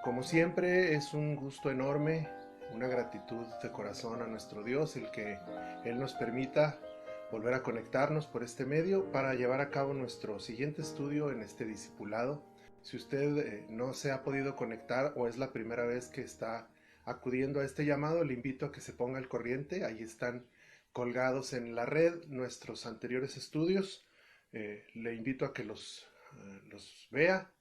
Como siempre, es un gusto enorme, una gratitud de corazón a nuestro Dios, el que Él nos permita volver a conectarnos por este medio para llevar a cabo nuestro siguiente estudio en este discipulado. Si usted no se ha podido conectar o es la primera vez que está acudiendo a este llamado, le invito a que se ponga al corriente. Ahí están colgados en la red nuestros anteriores estudios. Le invito a que los vea,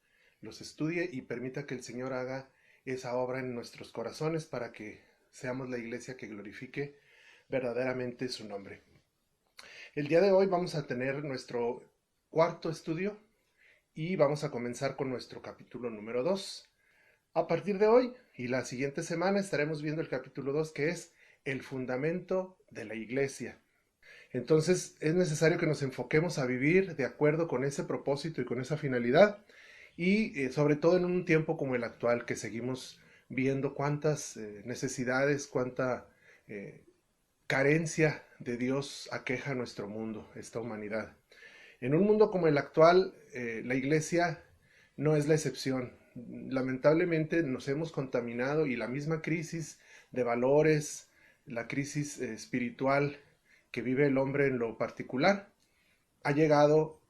los estudie y permita que el Señor haga esa obra en nuestros corazones para que seamos la iglesia que glorifique verdaderamente su nombre. El día de hoy vamos a tener nuestro cuarto estudio y vamos a comenzar con nuestro capítulo número 2. A partir de hoy y la siguiente semana estaremos viendo el capítulo 2, que es el fundamento de la iglesia. Entonces es necesario que nos enfoquemos a vivir de acuerdo con ese propósito y con esa finalidad, y sobre todo en un tiempo como el actual, que seguimos viendo cuántas necesidades, cuánta eh, carencia de Dios aqueja a nuestro mundo, esta humanidad. En un mundo como el actual, la iglesia no es la excepción. Lamentablemente nos hemos contaminado, y la misma crisis de valores, la crisis espiritual que vive el hombre en lo particular, ha llegado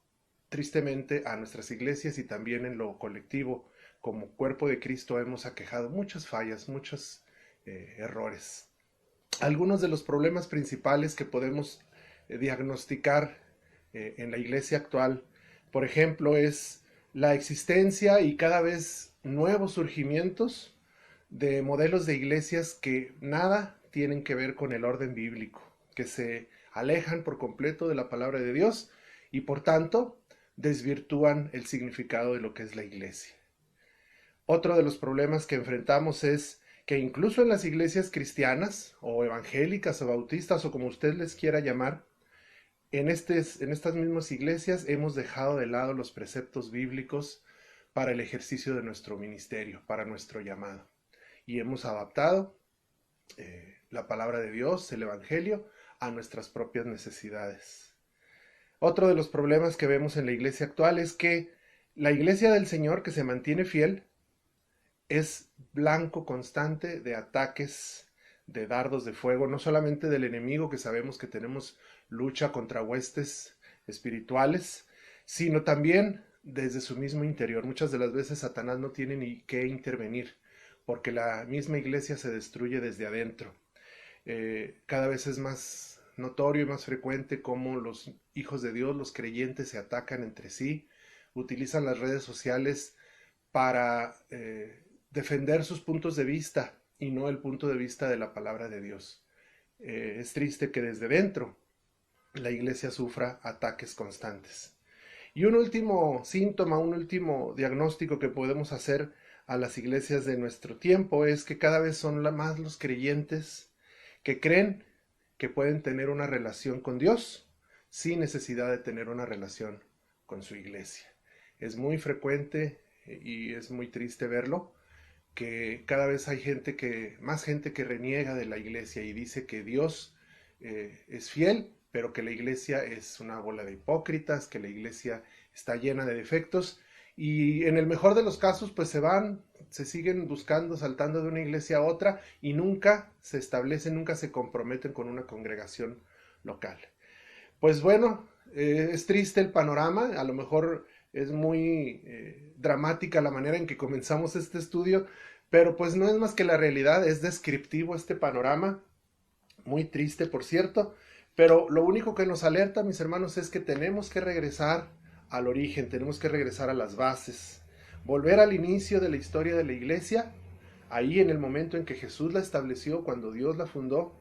tristemente a nuestras iglesias, y también en lo colectivo, como cuerpo de Cristo, hemos aquejado muchas fallas, muchos errores. Algunos de los problemas principales que podemos diagnosticar en la iglesia actual, por ejemplo, es la existencia y cada vez nuevos surgimientos de modelos de iglesias que nada tienen que ver con el orden bíblico, que se alejan por completo de la palabra de Dios y por tanto desvirtúan el significado de lo que es la iglesia. Otro de los problemas que enfrentamos es que incluso en las iglesias cristianas o evangélicas o bautistas o como usted les quiera llamar, en estas mismas iglesias hemos dejado de lado los preceptos bíblicos para el ejercicio de nuestro ministerio, para nuestro llamado. Y hemos adaptado la palabra de Dios, el Evangelio, a nuestras propias necesidades. Otro de los problemas que vemos en la iglesia actual es que la iglesia del Señor, que se mantiene fiel, es blanco constante de ataques, de dardos de fuego, no solamente del enemigo, que sabemos que tenemos lucha contra huestes espirituales, sino también desde su mismo interior. Muchas de las veces Satanás no tiene ni qué intervenir, porque la misma iglesia se destruye desde adentro. Cada vez es más notorio y más frecuente cómo los hijos de Dios, los creyentes, se atacan entre sí, utilizan las redes sociales para defender sus puntos de vista y no el punto de vista de la palabra de Dios. Es triste que desde dentro la iglesia sufra ataques constantes. Y un último síntoma, un último diagnóstico que podemos hacer a las iglesias de nuestro tiempo es que cada vez son más los creyentes que creen que pueden tener una relación con Dios sin necesidad de tener una relación con su iglesia. Es muy frecuente y es muy triste verlo, que cada vez hay más gente que reniega de la iglesia y dice que Dios es fiel, pero que la iglesia es una bola de hipócritas, que la iglesia está llena de defectos, y en el mejor de los casos pues se siguen buscando, saltando de una iglesia a otra, y nunca se establecen, nunca se comprometen con una congregación local. Pues bueno, es triste el panorama, a lo mejor es muy dramática la manera en que comenzamos este estudio, pero pues no es más que la realidad, es descriptivo este panorama, muy triste por cierto, pero lo único que nos alerta, mis hermanos, es que tenemos que regresar al origen, tenemos que regresar a las bases, volver al inicio de la historia de la iglesia, ahí en el momento en que Jesús la estableció, cuando Dios la fundó,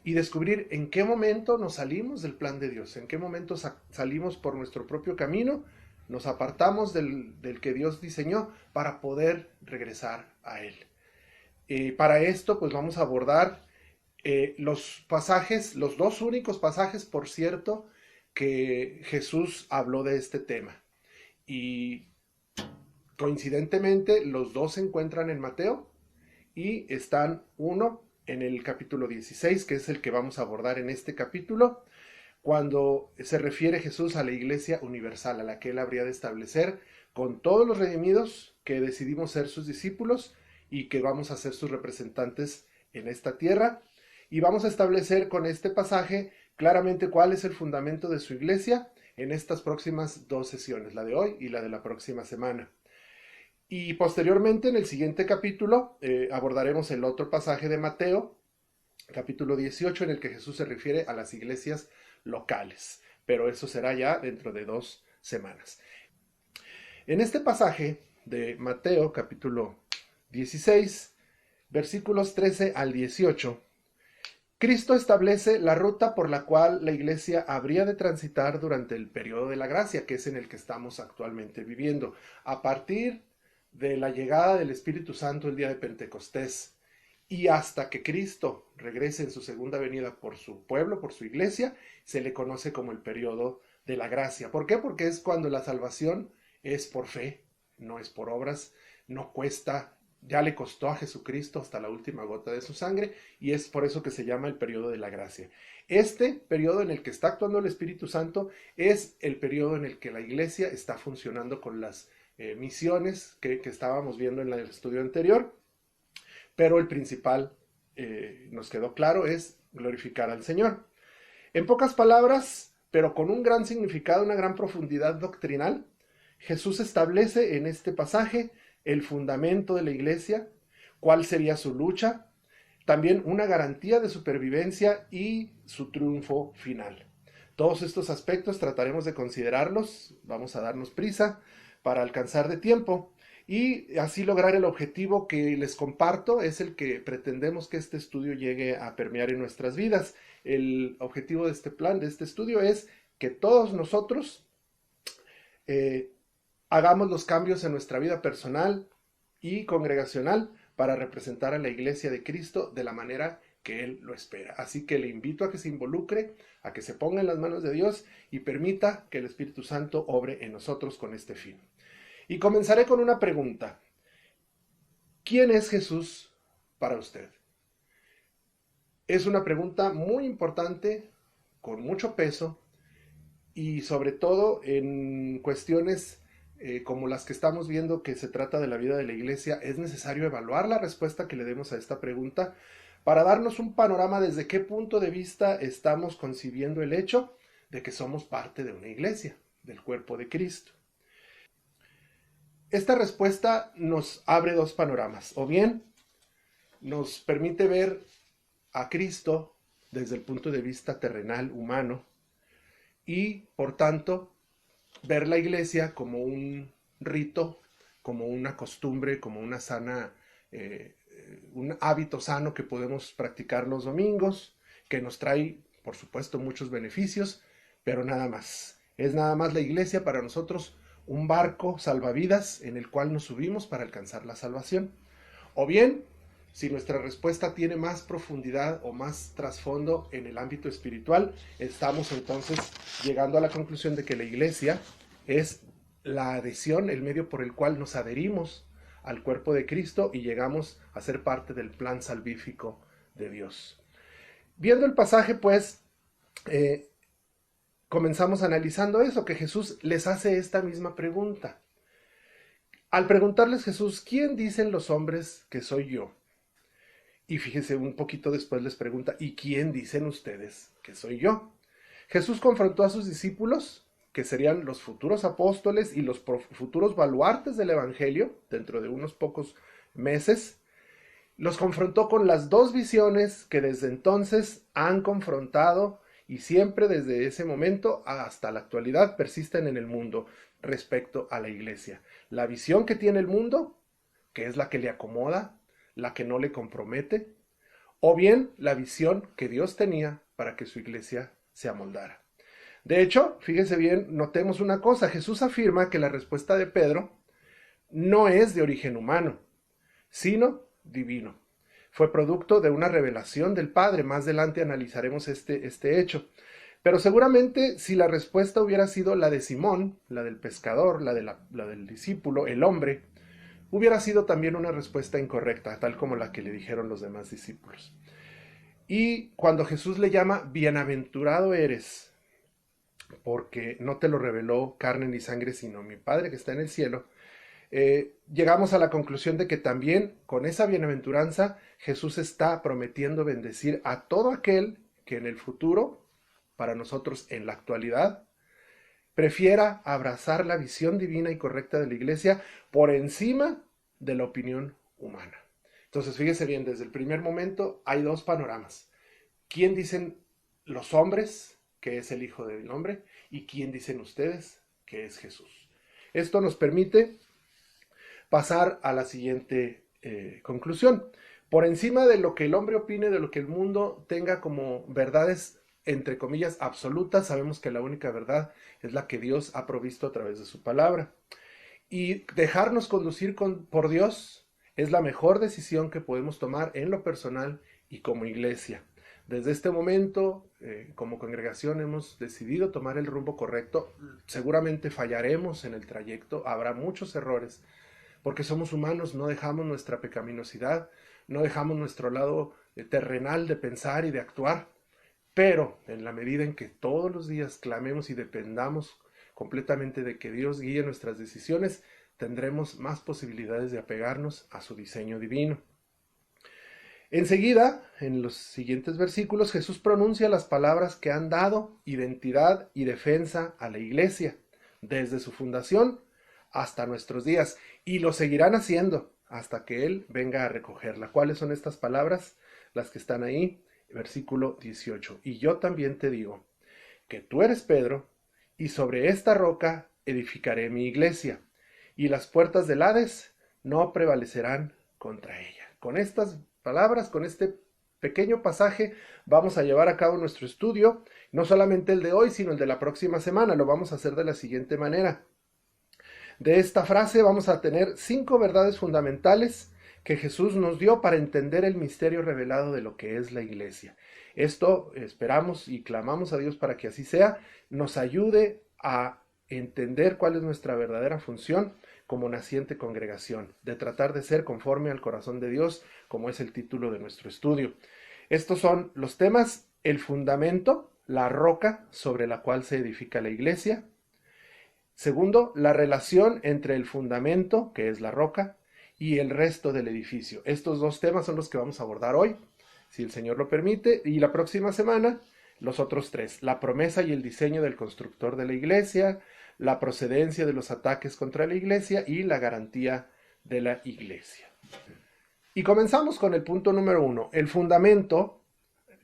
y descubrir en qué momento nos salimos del plan de Dios, en qué momento salimos por nuestro propio camino, nos apartamos del que Dios diseñó para poder regresar a Él. Para esto, pues vamos a abordar los pasajes, los dos únicos pasajes, por cierto, que Jesús habló de este tema. Y coincidentemente, los dos se encuentran en Mateo, y están uno en el capítulo 16, que es el que vamos a abordar en este capítulo, cuando se refiere Jesús a la iglesia universal, a la que él habría de establecer con todos los redimidos que decidimos ser sus discípulos y que vamos a ser sus representantes en esta tierra. Y vamos a establecer con este pasaje claramente cuál es el fundamento de su iglesia en estas próximas 2 sesiones, la de hoy y la de la próxima semana. Y posteriormente, en el siguiente capítulo, abordaremos el otro pasaje de Mateo, capítulo 18, en el que Jesús se refiere a las iglesias locales. Pero eso será ya dentro de 2 semanas. En este pasaje de Mateo, capítulo 16, versículos 13 al 18, Cristo establece la ruta por la cual la iglesia habría de transitar durante el periodo de la gracia, que es en el que estamos actualmente viviendo, a partir de la llegada del Espíritu Santo el día de Pentecostés y hasta que Cristo regrese en su segunda venida por su pueblo, por su iglesia, se le conoce como el periodo de la gracia. ¿Por qué? Porque es cuando la salvación es por fe, no es por obras, no cuesta, ya le costó a Jesucristo hasta la última gota de su sangre, y es por eso que se llama el periodo de la gracia. Este periodo en el que está actuando el Espíritu Santo es el periodo en el que la iglesia está funcionando con las misiones que estábamos viendo en el estudio anterior, pero el principal, nos quedó claro, es glorificar al Señor. En pocas palabras, pero con un gran significado, una gran profundidad doctrinal, Jesús establece en este pasaje el fundamento de la iglesia, cuál sería su lucha, también una garantía de supervivencia y su triunfo final. Todos estos aspectos trataremos de considerarlos, vamos a darnos prisa para alcanzar de tiempo y así lograr el objetivo que les comparto, es el que pretendemos que este estudio llegue a permear en nuestras vidas. El objetivo de este plan, de este estudio, es que todos nosotros hagamos los cambios en nuestra vida personal y congregacional para representar a la iglesia de Cristo de la manera que Él lo espera. Así que le invito a que se involucre, a que se ponga en las manos de Dios y permita que el Espíritu Santo obre en nosotros con este fin. Y comenzaré con una pregunta. ¿Quién es Jesús para usted? Es una pregunta muy importante, con mucho peso, y sobre todo en cuestiones como las que estamos viendo que se trata de la vida de la iglesia, es necesario evaluar la respuesta que le demos a esta pregunta para darnos un panorama desde qué punto de vista estamos concibiendo el hecho de que somos parte de una iglesia, del cuerpo de Cristo. Esta respuesta nos abre 2 panoramas, o bien nos permite ver a Cristo desde el punto de vista terrenal, humano, y por tanto ver la iglesia como un rito, como una costumbre, como una sana, un hábito sano que podemos practicar los domingos, que nos trae, por supuesto, muchos beneficios, pero nada más. Es nada más la iglesia para nosotros un barco salvavidas en el cual nos subimos para alcanzar la salvación. O bien, si nuestra respuesta tiene más profundidad o más trasfondo en el ámbito espiritual, estamos entonces llegando a la conclusión de que la iglesia es la adhesión, el medio por el cual nos adherimos al cuerpo de Cristo y llegamos a ser parte del plan salvífico de Dios. Viendo el pasaje, pues, comenzamos analizando eso, que Jesús les hace esta misma pregunta. Al preguntarles Jesús, ¿quién dicen los hombres que soy yo? Y fíjense, un poquito después les pregunta, ¿y quién dicen ustedes que soy yo? Jesús confrontó a sus discípulos, que serían los futuros apóstoles y los futuros baluartes del Evangelio, dentro de unos pocos meses. Los confrontó con las 2 visiones que desde entonces han confrontado y siempre desde ese momento hasta la actualidad persisten en el mundo respecto a la iglesia. La visión que tiene el mundo, que es la que le acomoda, la que no le compromete, o bien la visión que Dios tenía para que su iglesia se amoldara. De hecho, fíjense bien, notemos una cosa, Jesús afirma que la respuesta de Pedro no es de origen humano, sino divino. Fue producto de una revelación del Padre. Más adelante analizaremos este hecho. Pero seguramente si la respuesta hubiera sido la de Simón, la del pescador, la del discípulo, el hombre, hubiera sido también una respuesta incorrecta, tal como la que le dijeron los demás discípulos. Y cuando Jesús le llama, bienaventurado eres, porque no te lo reveló carne ni sangre, sino mi Padre que está en el cielo, llegamos a la conclusión de que también con esa bienaventuranza Jesús está prometiendo bendecir a todo aquel que en el futuro, para nosotros en la actualidad, prefiera abrazar la visión divina y correcta de la iglesia por encima de la opinión humana. Entonces, fíjese bien, desde el primer momento hay dos panoramas. ¿Quién dicen los hombres que es el Hijo del Hombre? ¿Y quién dicen ustedes que es Jesús? Esto nos permite pasar a la siguiente conclusión. Por encima de lo que el hombre opine, de lo que el mundo tenga como verdades, entre comillas, absolutas, sabemos que la única verdad es la que Dios ha provisto a través de su palabra. Y dejarnos conducir por Dios es la mejor decisión que podemos tomar en lo personal y como iglesia. Desde este momento, como congregación, hemos decidido tomar el rumbo correcto. Seguramente fallaremos en el trayecto, habrá muchos errores, porque somos humanos, no dejamos nuestra pecaminosidad, no dejamos nuestro lado terrenal de pensar y de actuar, pero en la medida en que todos los días clamemos y dependamos completamente de que Dios guíe nuestras decisiones, tendremos más posibilidades de apegarnos a su diseño divino. Enseguida, en los siguientes versículos, Jesús pronuncia las palabras que han dado identidad y defensa a la iglesia, desde su fundación hasta nuestros días, y lo seguirán haciendo hasta que Él venga a recogerla. ¿Cuáles son estas palabras? Las que están ahí, versículo 18. Y yo también te digo que tú eres Pedro, y sobre esta roca edificaré mi iglesia, y las puertas del Hades no prevalecerán contra ella. Con estas palabras, con este pequeño pasaje, vamos a llevar a cabo nuestro estudio, no solamente el de hoy, sino el de la próxima semana. Lo vamos a hacer de la siguiente manera. De esta frase vamos a tener 5 verdades fundamentales que Jesús nos dio para entender el misterio revelado de lo que es la iglesia. Esto esperamos y clamamos a Dios para que así sea, nos ayude a entender cuál es nuestra verdadera función como naciente congregación, de tratar de ser conforme al corazón de Dios, como es el título de nuestro estudio. Estos son los temas: el fundamento, la roca sobre la cual se edifica la iglesia. Segundo, la relación entre el fundamento, que es la roca, y el resto del edificio. Estos dos temas son los que vamos a abordar hoy, si el Señor lo permite, y la próxima semana los otros 3, la promesa y el diseño del constructor de la iglesia, la procedencia de los ataques contra la iglesia y la garantía de la iglesia. Y comenzamos con el punto número 1, el fundamento,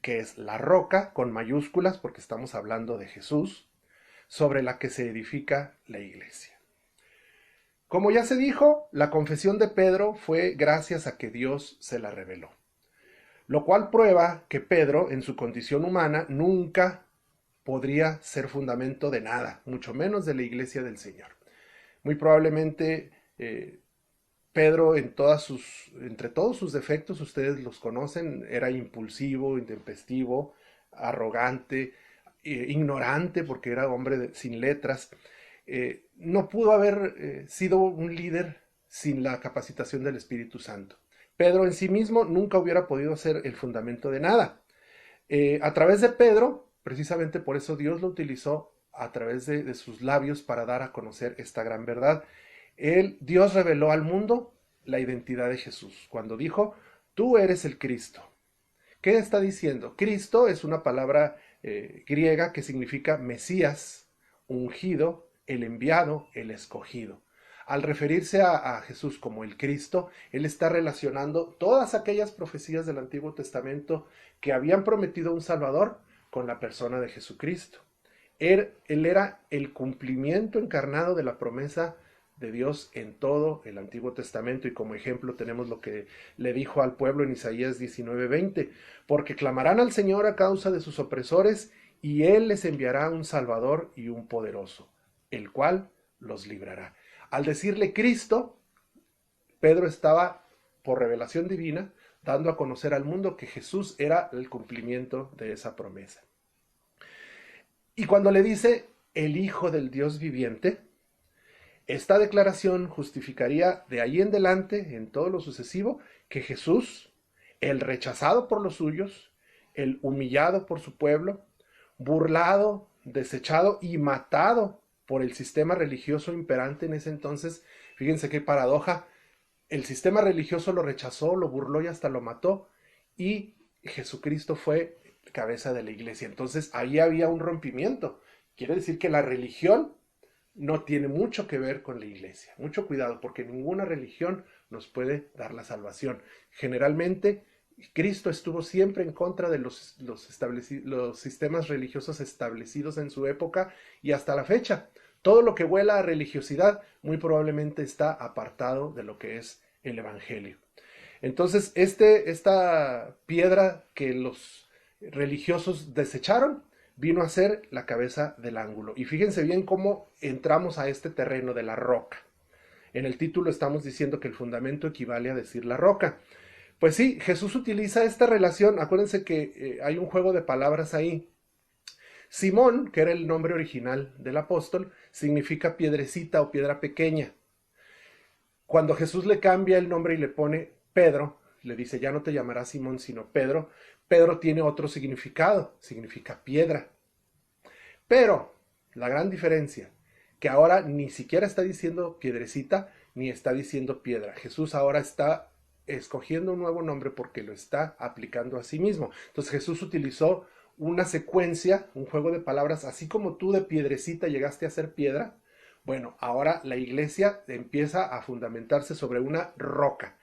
que es la roca con mayúsculas porque estamos hablando de Jesús, sobre la que se edifica la iglesia. Como ya se dijo, la confesión de Pedro fue gracias a que Dios se la reveló, lo cual prueba que Pedro, en su condición humana, nunca podría ser fundamento de nada, mucho menos de la iglesia del Señor. Muy probablemente Pedro, entre todos sus defectos, ustedes los conocen, era impulsivo, intempestivo, arrogante, ignorante, porque era hombre sin letras. No pudo haber sido un líder sin la capacitación del Espíritu Santo. Pedro en sí mismo nunca hubiera podido ser el fundamento de nada. A través de Pedro, precisamente por eso Dios lo utilizó a través de sus labios para dar a conocer esta gran verdad. Dios reveló al mundo la identidad de Jesús cuando dijo: tú eres el Cristo. ¿Qué está diciendo? Cristo es una palabra griega que significa Mesías, ungido, el enviado, el escogido. Al referirse a Jesús como el Cristo, él está relacionando todas aquellas profecías del Antiguo Testamento que habían prometido un Salvador con la persona de Jesucristo. Él era el cumplimiento encarnado de la promesa de Dios en todo el Antiguo Testamento, y como ejemplo tenemos lo que le dijo al pueblo en Isaías 19:20, porque clamarán al Señor a causa de sus opresores, y Él les enviará un Salvador y un poderoso, el cual los librará. Al decirle Cristo, Pedro estaba, por revelación divina, dando a conocer al mundo que Jesús era el cumplimiento de esa promesa. Y cuando le dice el Hijo del Dios viviente, esta declaración justificaría de ahí en adelante, en todo lo sucesivo, que Jesús, el rechazado por los suyos, el humillado por su pueblo, burlado desechado y matado por el sistema religioso imperante en ese entonces. Fíjense qué paradoja. El sistema religioso lo rechazó, lo burló y hasta lo mató. Y Jesucristo fue cabeza de la iglesia. Entonces ahí había un rompimiento. Quiere decir que la religión no tiene mucho que ver con la iglesia. Mucho cuidado, porque ninguna religión nos puede dar la salvación. Generalmente, Cristo estuvo siempre en contra de los sistemas religiosos establecidos en su época y hasta la fecha. Todo lo que huela a religiosidad muy probablemente está apartado de lo que es el Evangelio. Entonces, esta piedra que los religiosos desecharon vino a ser la cabeza del ángulo. Y fíjense bien cómo entramos a este terreno de la roca. En el título estamos diciendo que el fundamento equivale a decir la roca. Pues sí, Jesús utiliza esta relación. Acuérdense que hay un juego de palabras ahí. Simón, que era el nombre original del apóstol, significa piedrecita o piedra pequeña. Cuando Jesús le cambia el nombre y le pone Pedro, le dice, ya no te llamarás Simón, sino Pedro. Pedro tiene otro significado, significa piedra. Pero la gran diferencia, que ahora ni siquiera está diciendo piedrecita, ni está diciendo piedra. Jesús ahora está escogiendo un nuevo nombre porque lo está aplicando a sí mismo. Entonces Jesús utilizó una secuencia, un juego de palabras, así como tú de piedrecita llegaste a ser piedra. Bueno, ahora la iglesia empieza a fundamentarse sobre una roca.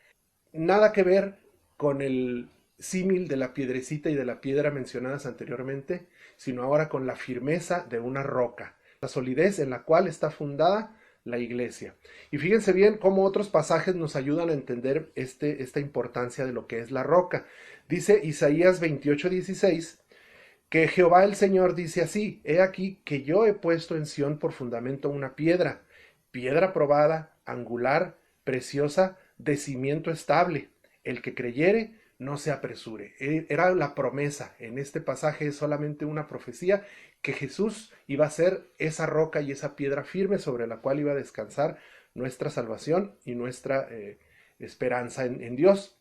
Nada que ver con el símil de la piedrecita y de la piedra mencionadas anteriormente, sino ahora con la firmeza de una roca, la solidez en la cual está fundada la iglesia. Y fíjense bien cómo otros pasajes nos ayudan a entender esta importancia de lo que es la roca. Dice Isaías 28:16 que Jehová el Señor dice así: he aquí que yo he puesto en Sión por fundamento una piedra, piedra probada, angular, preciosa, de cimiento estable. El que creyere, no se apresure. Era la promesa. En este pasaje es solamente una profecía que Jesús iba a ser esa roca y esa piedra firme sobre la cual iba a descansar nuestra salvación y nuestra esperanza en Dios.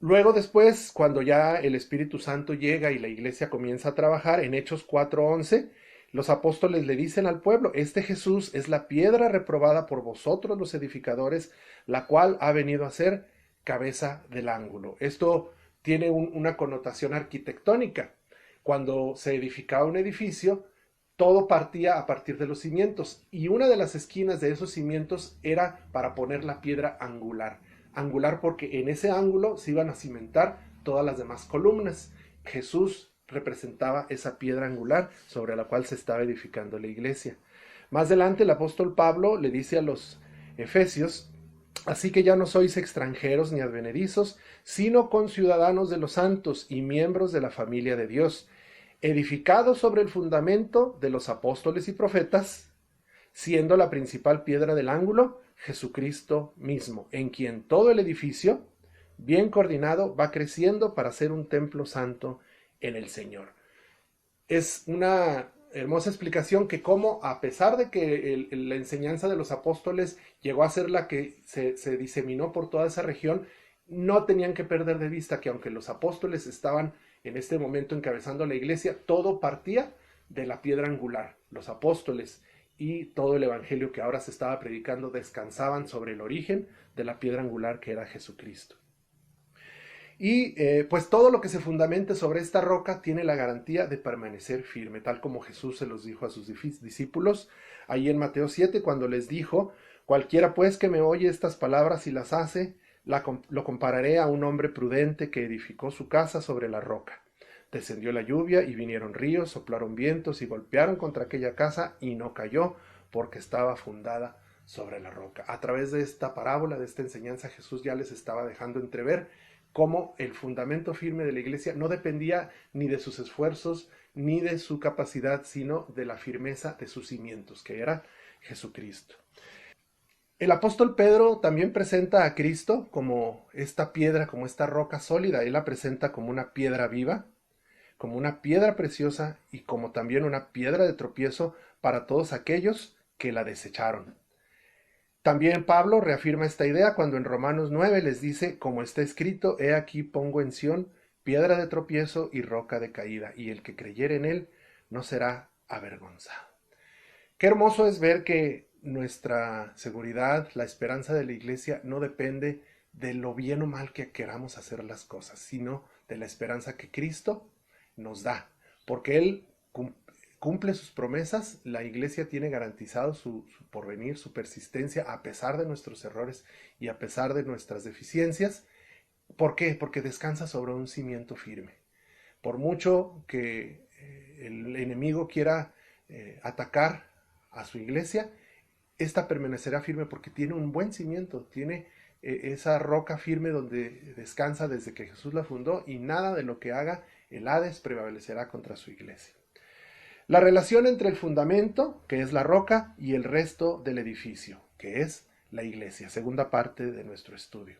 Luego después, cuando ya el Espíritu Santo llega y la iglesia comienza a trabajar, en Hechos 4:11, los apóstoles le dicen al pueblo, este Jesús es la piedra reprobada por vosotros los edificadores, la cual ha venido a ser cabeza del ángulo. Esto tiene una connotación arquitectónica. Cuando se edificaba un edificio, todo partía a partir de los cimientos y una de las esquinas de esos cimientos era para poner la piedra angular. Angular porque en ese ángulo se iban a cimentar todas las demás columnas. Jesús representaba esa piedra angular sobre la cual se estaba edificando la iglesia. Más adelante el apóstol Pablo le dice a los efesios, así que ya no sois extranjeros ni advenedizos, sino conciudadanos de los santos y miembros de la familia de Dios, edificados sobre el fundamento de los apóstoles y profetas, siendo la principal piedra del ángulo Jesucristo mismo, en quien todo el edificio, bien coordinado, va creciendo para ser un templo santo en el Señor. Es una hermosa explicación que como a pesar de que la enseñanza de los apóstoles llegó a ser la que se diseminó por toda esa región, no tenían que perder de vista que aunque los apóstoles estaban en este momento encabezando la iglesia, todo partía de la piedra angular. Los apóstoles y todo el evangelio que ahora se estaba predicando descansaban sobre el origen de la piedra angular que era Jesucristo. Y pues todo lo que se fundamente sobre esta roca tiene la garantía de permanecer firme, tal como Jesús se los dijo a sus discípulos ahí en Mateo 7, cuando les dijo, cualquiera pues que me oye estas palabras y las hace, lo compararé a un hombre prudente que edificó su casa sobre la roca. Descendió la lluvia y vinieron ríos, soplaron vientos y golpearon contra aquella casa y no cayó porque estaba fundada sobre la roca. A través de esta parábola, de esta enseñanza, Jesús ya les estaba dejando entrever cómo el fundamento firme de la iglesia no dependía ni de sus esfuerzos ni de su capacidad, sino de la firmeza de sus cimientos, que era Jesucristo. El apóstol Pedro también presenta a Cristo como esta piedra, como esta roca sólida. Él la presenta como una piedra viva, como una piedra preciosa y como también una piedra de tropiezo para todos aquellos que la desecharon. También Pablo reafirma esta idea cuando en Romanos 9 les dice, como está escrito, he aquí pongo en Sión piedra de tropiezo y roca de caída, y el que creyere en él no será avergonzado. Qué hermoso es ver que nuestra seguridad, la esperanza de la iglesia no depende de lo bien o mal que queramos hacer las cosas, sino de la esperanza que Cristo nos da, porque Él cumple sus promesas, la iglesia tiene garantizado su porvenir, su persistencia, a pesar de nuestros errores y a pesar de nuestras deficiencias. ¿Por qué? Porque descansa sobre un cimiento firme. Por mucho que el enemigo quiera atacar a su iglesia, esta permanecerá firme porque tiene un buen cimiento, tiene esa roca firme donde descansa desde que Jesús la fundó, y nada de lo que haga el Hades prevalecerá contra su iglesia. La relación entre el fundamento, que es la roca, y el resto del edificio, que es la iglesia, segunda parte de nuestro estudio.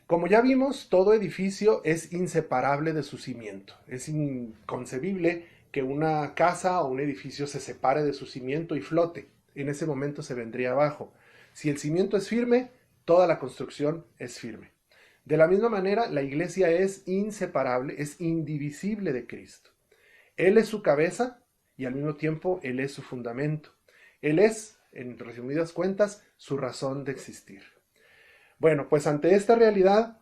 Como ya vimos, todo edificio es inseparable de su cimiento. Es inconcebible que una casa o un edificio se separe de su cimiento y flote. En ese momento se vendría abajo. Si el cimiento es firme, toda la construcción es firme. De la misma manera, la iglesia es inseparable, es indivisible de Cristo. Él es su cabeza y al mismo tiempo Él es su fundamento. Él es, en resumidas cuentas, su razón de existir. Bueno, pues ante esta realidad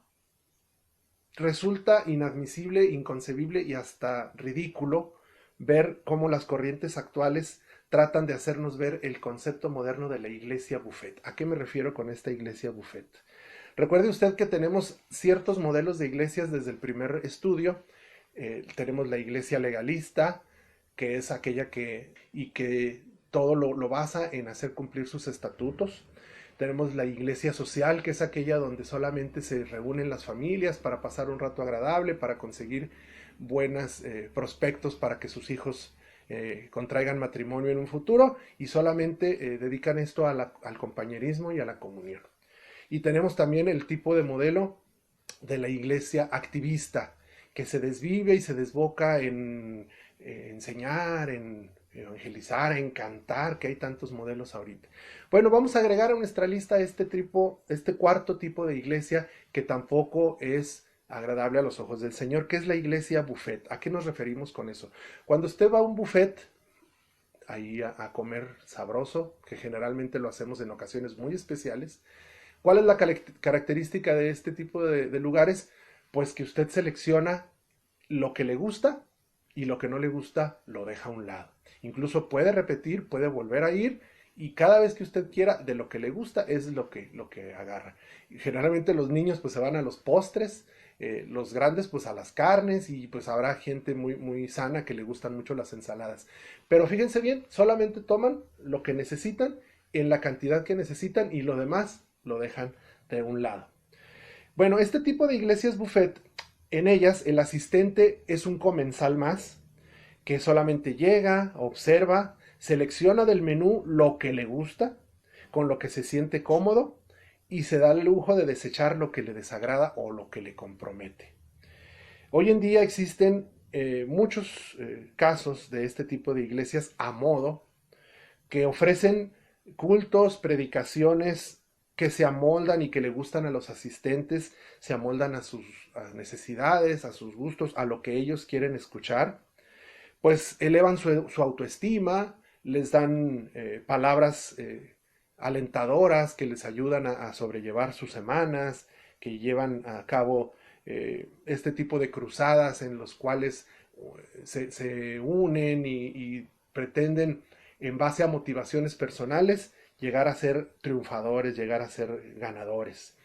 resulta inadmisible, inconcebible y hasta ridículo ver cómo las corrientes actuales tratan de hacernos ver el concepto moderno de la iglesia buffet. ¿A qué me refiero con esta iglesia buffet? Recuerde usted que tenemos ciertos modelos de iglesias desde el primer estudio. Tenemos la iglesia legalista, que es aquella que todo lo basa en hacer cumplir sus estatutos. Tenemos la iglesia social, que es aquella donde solamente se reúnen las familias para pasar un rato agradable, para conseguir buenos prospectos para que sus hijos contraigan matrimonio en un futuro, y solamente dedican esto al compañerismo y a la comunión. Y tenemos también el tipo de modelo de la iglesia activista, que se desvive y se desboca en enseñar, en evangelizar, en cantar, que hay tantos modelos ahorita. Bueno, vamos a agregar a nuestra lista este cuarto tipo de iglesia que tampoco es agradable a los ojos del Señor, que es la iglesia buffet. ¿A qué nos referimos con eso? Cuando usted va a un buffet, ahí a comer sabroso, que generalmente lo hacemos en ocasiones muy especiales, ¿cuál es la característica de este tipo de lugares? Pues que usted selecciona lo que le gusta y lo que no le gusta lo deja a un lado. Incluso puede repetir, puede volver a ir, y cada vez que usted quiera, de lo que le gusta es lo que agarra. Y generalmente los niños pues se van a los postres, los grandes pues a las carnes, y pues habrá gente muy, muy sana que le gustan mucho las ensaladas. Pero fíjense bien, solamente toman lo que necesitan en la cantidad que necesitan y lo demás lo dejan de un lado. Bueno, este tipo de iglesias buffet, en ellas el asistente es un comensal más que solamente llega, observa, selecciona del menú lo que le gusta, con lo que se siente cómodo, y se da el lujo de desechar lo que le desagrada o lo que le compromete. Hoy en día existen muchos casos de este tipo de iglesias a modo, que ofrecen cultos, predicaciones que se amoldan y que le gustan a los asistentes, se amoldan a sus necesidades, a sus gustos, a lo que ellos quieren escuchar. Pues elevan su autoestima, les dan palabras alentadoras que les ayudan a sobrellevar sus semanas, que llevan a cabo este tipo de cruzadas en los cuales se unen y pretenden, en base a motivaciones personales, llegar a ser triunfadores, llegar a ser ganadores.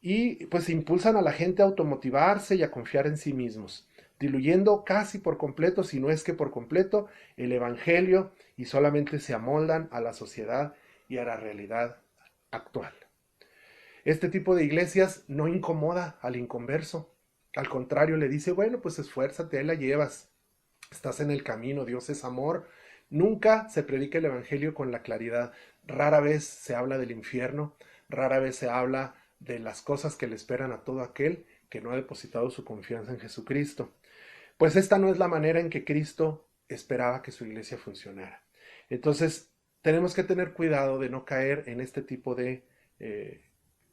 Y pues impulsan a la gente a automotivarse y a confiar en sí mismos, diluyendo casi por completo, si no es que por completo, el evangelio, y solamente se amoldan a la sociedad y a la realidad actual. Este tipo de iglesias no incomoda al inconverso. Al contrario, le dice, bueno, pues esfuérzate, ahí la llevas. Estás en el camino, Dios es amor. Nunca se predica el evangelio con la claridad. Rara vez se habla del infierno, rara vez se habla de las cosas que le esperan a todo aquel que no ha depositado su confianza en Jesucristo. Pues esta no es la manera en que Cristo esperaba que su iglesia funcionara. Entonces, tenemos que tener cuidado de no caer en este tipo de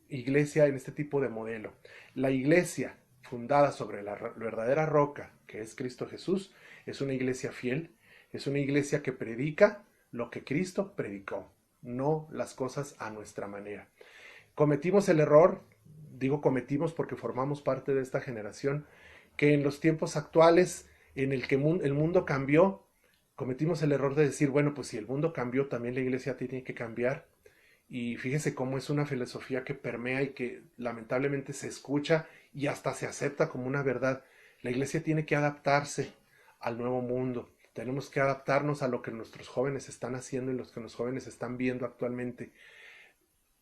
iglesia, en este tipo de modelo. La iglesia fundada sobre la verdadera roca, que es Cristo Jesús, es una iglesia fiel, es una iglesia que predica lo que Cristo predicó, no las cosas a nuestra manera. Cometimos el error, digo cometimos porque formamos parte de esta generación, que en los tiempos actuales en el que el mundo cambió, cometimos el error de decir, bueno, pues si el mundo cambió, también la iglesia tiene que cambiar. Y fíjese cómo es una filosofía que permea y que lamentablemente se escucha y hasta se acepta como una verdad. La iglesia tiene que adaptarse al nuevo mundo. Tenemos que adaptarnos a lo que nuestros jóvenes están haciendo y los que los jóvenes están viendo actualmente.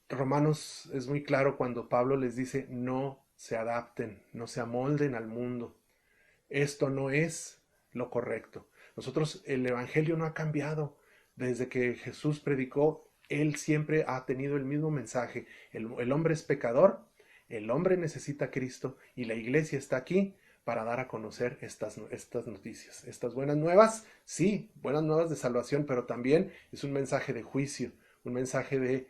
Romanos es muy claro cuando Pablo les dice, no se adapten, no se amolden al mundo. Esto no es lo correcto. Nosotros, el Evangelio no ha cambiado. Desde que Jesús predicó, Él siempre ha tenido el mismo mensaje. El hombre es pecador, el hombre necesita a Cristo y la iglesia está aquí para dar a conocer estas noticias. Estas buenas nuevas, sí, buenas nuevas de salvación, pero también es un mensaje de juicio, un mensaje de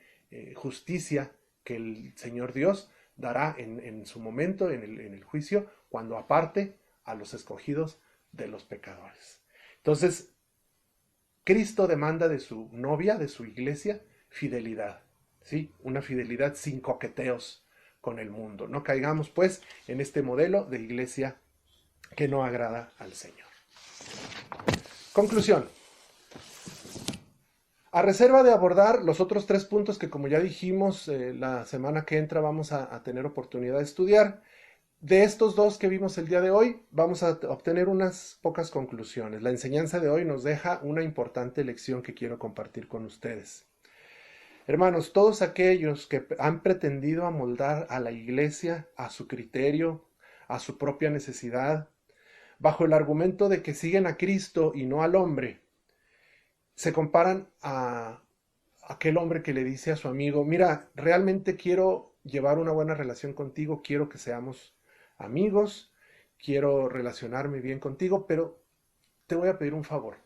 justicia que el Señor Dios dará en su momento, en el juicio, cuando aparte a los escogidos de los pecadores. Entonces, Cristo demanda de su novia, de su iglesia, fidelidad, ¿sí? Una fidelidad sin coqueteos con el mundo. No caigamos, pues, en este modelo de iglesia que no agrada al Señor. Conclusión. A reserva de abordar los otros 3 puntos que, como ya dijimos, la semana que entra vamos a tener oportunidad de estudiar, de estos 2 que vimos el día de hoy, vamos a obtener unas pocas conclusiones. La enseñanza de hoy nos deja una importante lección que quiero compartir con ustedes. Hermanos, todos aquellos que han pretendido amoldar a la iglesia a su criterio, a su propia necesidad, bajo el argumento de que siguen a Cristo y no al hombre, se comparan a aquel hombre que le dice a su amigo, mira, realmente quiero llevar una buena relación contigo, quiero que seamos amigos, quiero relacionarme bien contigo, pero te voy a pedir un favor.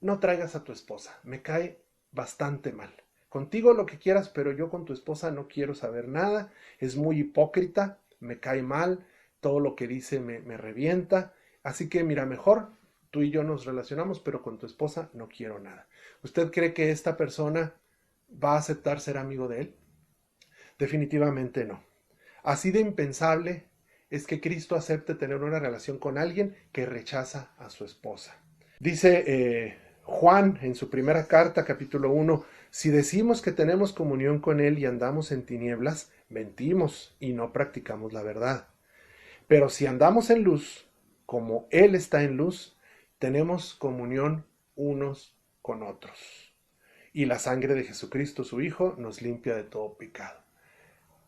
No traigas a tu esposa, me cae bastante mal. Contigo lo que quieras, pero yo con tu esposa no quiero saber nada, es muy hipócrita, me cae mal, todo lo que dice me revienta, así que mira, mejor tú y yo nos relacionamos, pero con tu esposa no quiero nada. ¿Usted cree que esta persona va a aceptar ser amigo de él? Definitivamente no. Así de impensable es que Cristo acepte tener una relación con alguien que rechaza a su esposa. Dice Juan en su primera carta, capítulo 1, si decimos que tenemos comunión con Él y andamos en tinieblas, mentimos y no practicamos la verdad. Pero si andamos en luz, como Él está en luz, tenemos comunión unos con otros. Y la sangre de Jesucristo, su Hijo, nos limpia de todo pecado.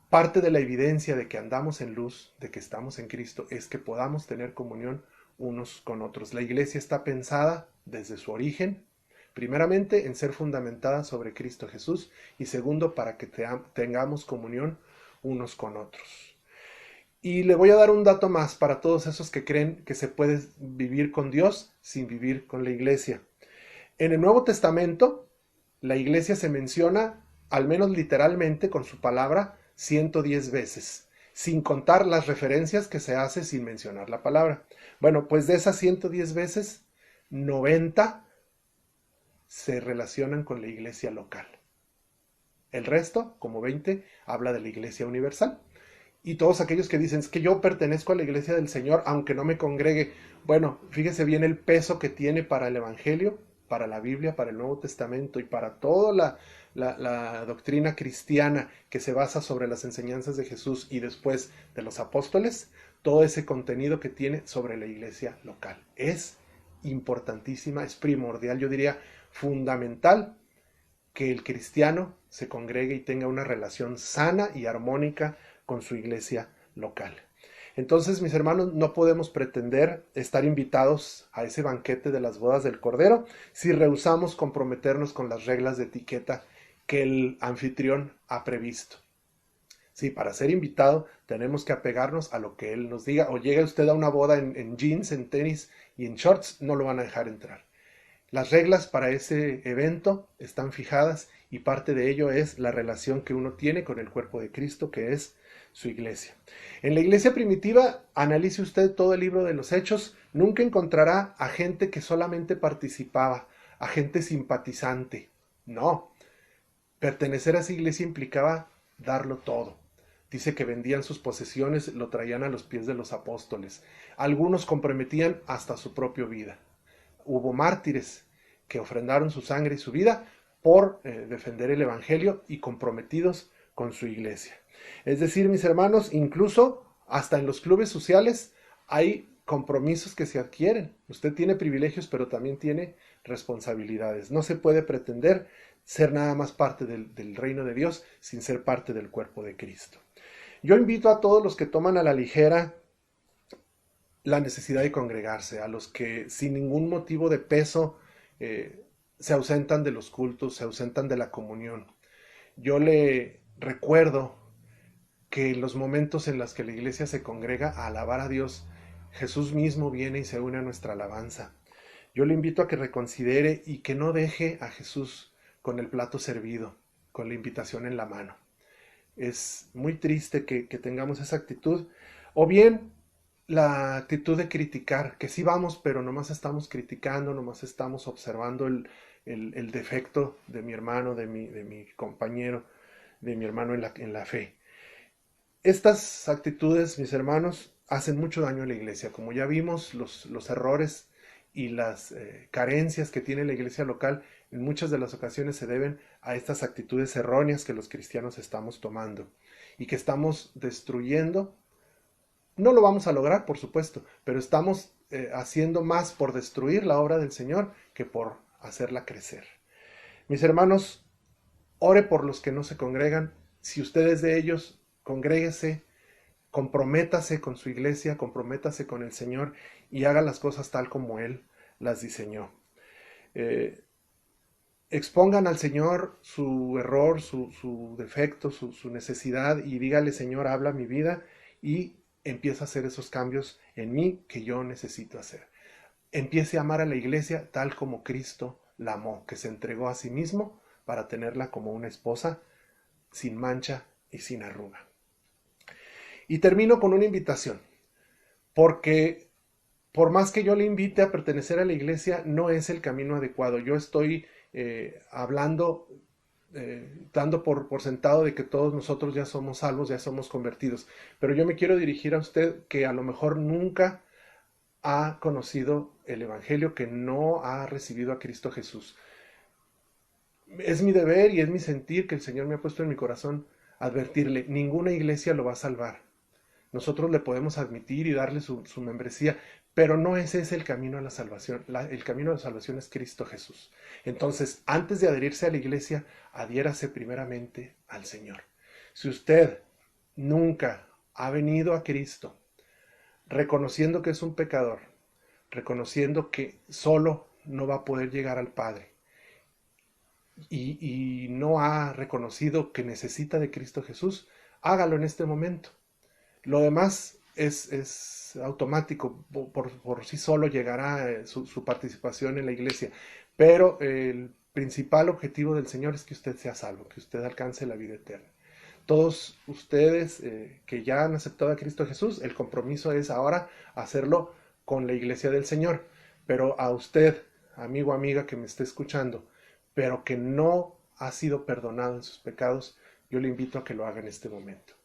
Parte de la evidencia de que andamos en luz, de que estamos en Cristo, es que podamos tener comunión unos con otros. La iglesia está pensada desde su origen, primeramente en ser fundamentada sobre Cristo Jesús y segundo para que tengamos comunión unos con otros. Y le voy a dar un dato más para todos esos que creen que se puede vivir con Dios sin vivir con la iglesia. En el Nuevo Testamento, la iglesia se menciona, al menos literalmente, con su palabra, 110 veces, sin contar las referencias que se hace sin mencionar la palabra. Bueno, pues de esas 110 veces, 90 se relacionan con la iglesia local. El resto, como 20, habla de la iglesia universal. Y todos aquellos que dicen, es que yo pertenezco a la iglesia del Señor, aunque no me congregue. Bueno, fíjese bien el peso que tiene para el Evangelio, para la Biblia, para el Nuevo Testamento y para toda la doctrina cristiana que se basa sobre las enseñanzas de Jesús y después de los apóstoles, todo ese contenido que tiene sobre la iglesia local. Es importantísima, es primordial, yo diría fundamental que el cristiano se congregue y tenga una relación sana y armónica con su iglesia local. Entonces, mis hermanos, no podemos pretender estar invitados a ese banquete de las bodas del Cordero si rehusamos comprometernos con las reglas de etiqueta que el anfitrión ha previsto. Sí, para ser invitado tenemos que apegarnos a lo que él nos diga. O llega usted a una boda en jeans, en tenis y en shorts, no lo van a dejar entrar. Las reglas para ese evento están fijadas y parte de ello es la relación que uno tiene con el cuerpo de Cristo, que es su iglesia. En la iglesia primitiva, analice usted todo el libro de los Hechos, nunca encontrará a gente que solamente participaba, a gente simpatizante. No, pertenecer a esa iglesia implicaba darlo todo. Dice que vendían sus posesiones, lo traían a los pies de los apóstoles. Algunos comprometían hasta su propia vida. Hubo mártires que ofrendaron su sangre y su vida por defender el evangelio y comprometidos con su iglesia. Es decir, mis hermanos, incluso hasta en los clubes sociales hay compromisos que se adquieren. Usted tiene privilegios, pero también tiene responsabilidades. No se puede pretender ser nada más parte del reino de Dios sin ser parte del cuerpo de Cristo. Yo invito a todos los que toman a la ligera la necesidad de congregarse, a los que sin ningún motivo de peso se ausentan de los cultos, se ausentan de la comunión. Yo le recuerdo que en los momentos en los que la iglesia se congrega a alabar a Dios, Jesús mismo viene y se une a nuestra alabanza. Yo le invito a que reconsidere y que no deje a Jesús con el plato servido, con la invitación en la mano. Es muy triste que tengamos esa actitud, o bien la actitud de criticar, que sí vamos, pero nomás estamos criticando, nomás estamos observando el defecto de mi hermano, de mi compañero, de mi hermano en la fe. Estas actitudes, mis hermanos, hacen mucho daño a la iglesia. Como ya vimos, los errores y las carencias que tiene la iglesia local en muchas de las ocasiones se deben a estas actitudes erróneas que los cristianos estamos tomando y que estamos destruyendo. No lo vamos a lograr, por supuesto, pero estamos haciendo más por destruir la obra del Señor que por hacerla crecer. Mis hermanos, ore por los que no se congregan. Si usted es de ellos, congréguese, comprométase con su iglesia, comprométase con el Señor y haga las cosas tal como Él las diseñó. Expongan al Señor su error, su defecto, su necesidad y dígale: Señor, habla mi vida y empieza a hacer esos cambios en mí que yo necesito hacer. Empiece a amar a la iglesia tal como Cristo la amó, que se entregó a sí mismo para tenerla como una esposa sin mancha y sin arruga. Y termino con una invitación, porque por más que yo le invite a pertenecer a la iglesia, no es el camino adecuado. Yo estoy hablando, dando por sentado de que todos nosotros ya somos salvos, ya somos convertidos. Pero yo me quiero dirigir a usted que a lo mejor nunca ha conocido el Evangelio, que no ha recibido a Cristo Jesús. Es mi deber y es mi sentir que el Señor me ha puesto en mi corazón advertirle: ninguna iglesia lo va a salvar. Nosotros le podemos admitir y darle su membresía, pero no ese es el camino a la salvación. El camino a la salvación es Cristo Jesús. Entonces, antes de adherirse a la iglesia, adhiérase primeramente al Señor. Si usted nunca ha venido a Cristo, reconociendo que es un pecador, reconociendo que solo no va a poder llegar al Padre, y no ha reconocido que necesita de Cristo Jesús, hágalo en este momento. Lo demás es automático, por sí solo llegará su participación en la iglesia. Pero el principal objetivo del Señor es que usted sea salvo, que usted alcance la vida eterna. Todos ustedes que ya han aceptado a Cristo Jesús, el compromiso es ahora hacerlo con la iglesia del Señor. Pero a usted, amigo o amiga que me esté escuchando, pero que no ha sido perdonado en sus pecados, yo le invito a que lo haga en este momento.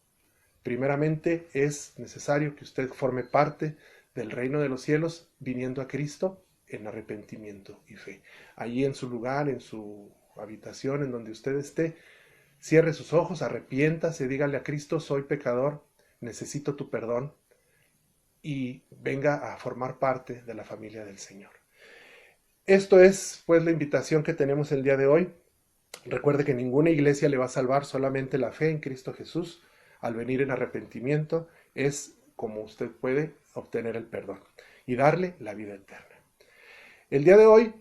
Primeramente es necesario que usted forme parte del reino de los cielos viniendo a Cristo en arrepentimiento y fe. Allí en su lugar, en su habitación, en donde usted esté, cierre sus ojos, arrepiéntase, dígale a Cristo: soy pecador, necesito tu perdón, y venga a formar parte de la familia del Señor. Esto es pues la invitación que tenemos el día de hoy. Recuerde que ninguna iglesia le va a salvar, solamente la fe en Cristo Jesús. Al venir en arrepentimiento es como usted puede obtener el perdón y darle la vida eterna. El día de hoy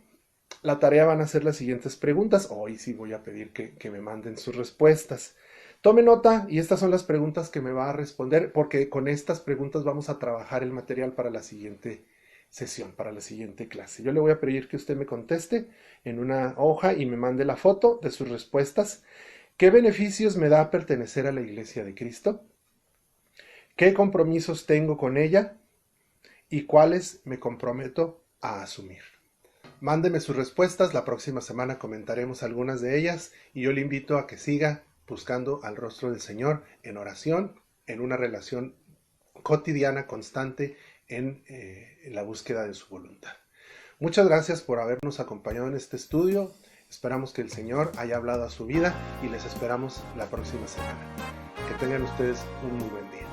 la tarea van a ser las siguientes preguntas. Hoy sí voy a pedir que me manden sus respuestas. Tome nota y estas son las preguntas que me va a responder, porque con estas preguntas vamos a trabajar el material para la siguiente sesión, para la siguiente clase. Yo le voy a pedir que usted me conteste en una hoja y me mande la foto de sus respuestas. ¿Qué beneficios me da pertenecer a la Iglesia de Cristo? ¿Qué compromisos tengo con ella y cuáles me comprometo a asumir? Mándeme sus respuestas, la próxima semana comentaremos algunas de ellas y yo le invito a que siga buscando al rostro del Señor en oración, en una relación cotidiana, constante, en la búsqueda de su voluntad. Muchas gracias por habernos acompañado en este estudio. Esperamos que el Señor haya hablado a su vida y les esperamos la próxima semana. Que tengan ustedes un muy buen día.